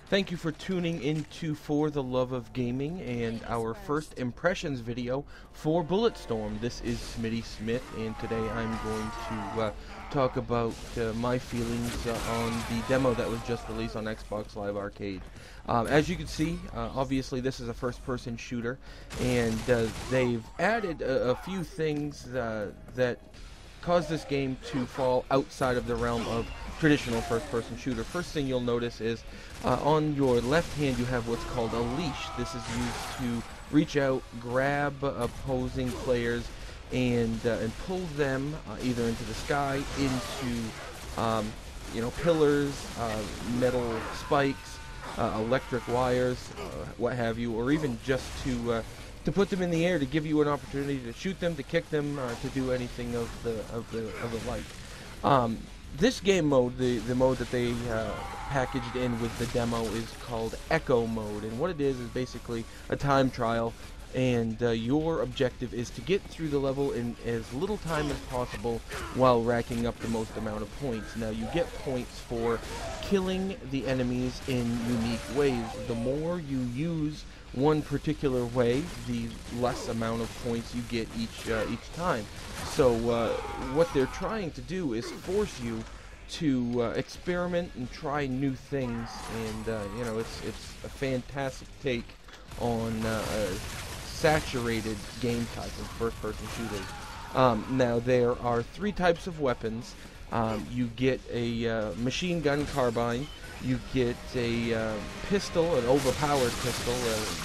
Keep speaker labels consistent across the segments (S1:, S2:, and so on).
S1: Thank you for tuning into For the Love of Gaming and our first impressions video for Bulletstorm. This is Smitty Smith, and today I'm going to talk about my feelings on the demo that was just released on Xbox Live Arcade. As you can see, obviously this is a first-person shooter, and they've added a few things that cause this game to fall outside of the realm of traditional first-person shooter. First thing you'll notice is on your left hand you have what's called a leash. This is used to reach out, grab opposing players, and pull them either into the sky, into pillars, metal spikes, electric wires, what have you, or even just to put them in the air to give you an opportunity to shoot them, to kick them, to do anything of the like. This game mode, the mode that they packaged in with the demo, is called Echo mode, and what it is basically a time trial, and your objective is to get through the level in as little time as possible while racking up the most amount of points. Now, you get points for killing the enemies in unique ways. The more you use one particular way, the less amount of points you get each time. So what they're trying to do is force you to experiment and try new things, and it's a fantastic take on a saturated game type of first-person shooters. Now, there are three types of weapons. You get a machine gun carbine, you get a pistol, an overpowered pistol,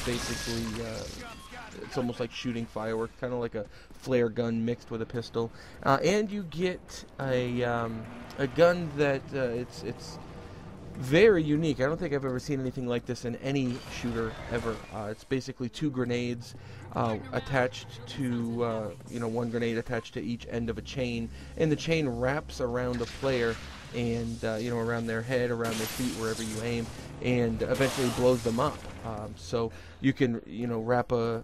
S1: basically it's almost like shooting fireworks, kind of like a flare gun mixed with a pistol, and you get a gun that it's very unique. I don't think I've ever seen anything like this in any shooter ever. It's basically two grenades attached to, one grenade attached to each end of a chain, and the chain wraps around a player and, around their head, around their feet, wherever you aim, and eventually blows them up. So you can, wrap a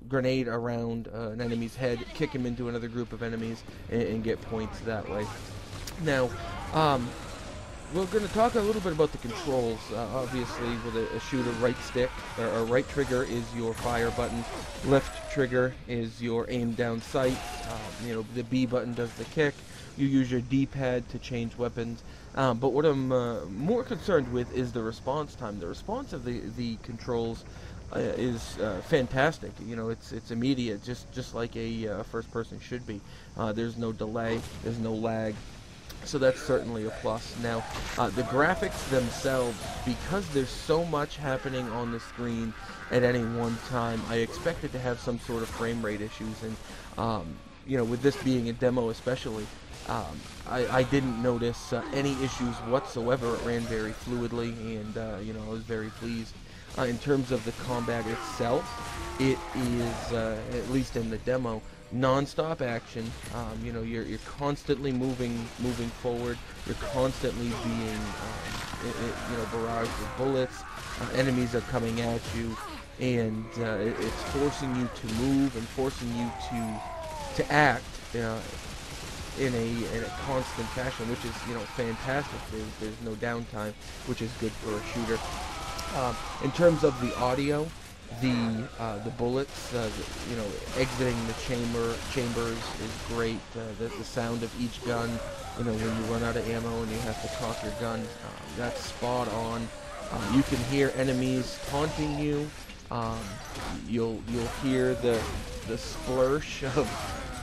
S1: grenade around an enemy's head, kick him into another group of enemies, and get points that way. Now, we're going to talk a little bit about the controls. Obviously, with a shooter, right stick or right trigger is your fire button. Left trigger is your aim down sight. The B button does the kick. You use your D-pad to change weapons. But what I'm more concerned with is the response time. The response of the controls is fantastic. It's immediate, just like a first-person should be. There's no delay. There's no lag. So that's certainly a plus. Now, the graphics themselves, because there's so much happening on the screen at any one time, I expected to have some sort of frame rate issues, and with this being a demo especially, I didn't notice any issues whatsoever. It ran very fluidly, and I was very pleased. In terms of the combat itself, it is, at least in the demo, non-stop action. You're constantly moving forward. You're constantly being barraged with bullets. Enemies are coming at you, and it's forcing you to move and forcing you to act in a constant fashion, which is fantastic. There's no downtime, which is good for a shooter. In terms of the audio, the bullets, exiting the chambers is great. The sound of each gun, when you run out of ammo and you have to cock your gun, that's spot on. You can hear enemies taunting you. You'll hear the splurge of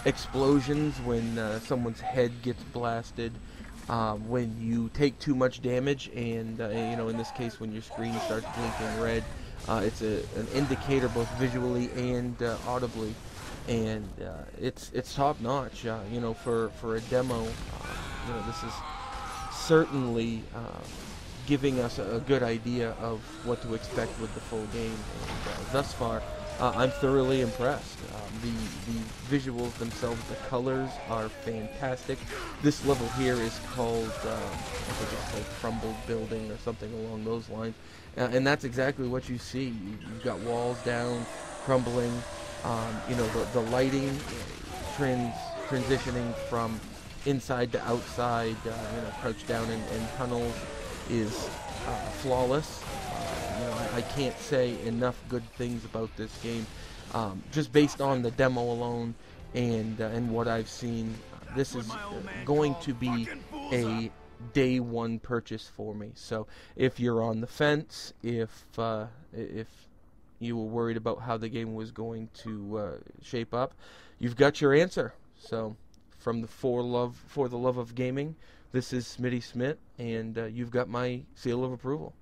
S1: explosions when someone's head gets blasted. When you take too much damage, and in this case, when your screen starts blinking red. It's an indicator both visually and audibly, and it's top notch. For a demo, this is certainly giving us a good idea of what to expect with the full game. And thus far, I'm thoroughly impressed. The visuals themselves, the colors are fantastic. This level here is called, I think it's called Crumbled Building or something along those lines. And that's exactly what you see. You've got walls down, crumbling, the lighting, transitioning from inside to outside, crouched down in tunnels is flawless. I can't say enough good things about this game, just based on the demo alone and what I've seen. This is going to be a day one purchase for me. So if you're on the fence, if you were worried about how the game was going to shape up, you've got your answer. So from the For the Love of Gaming, this is Smitty Smith, and you've got my seal of approval.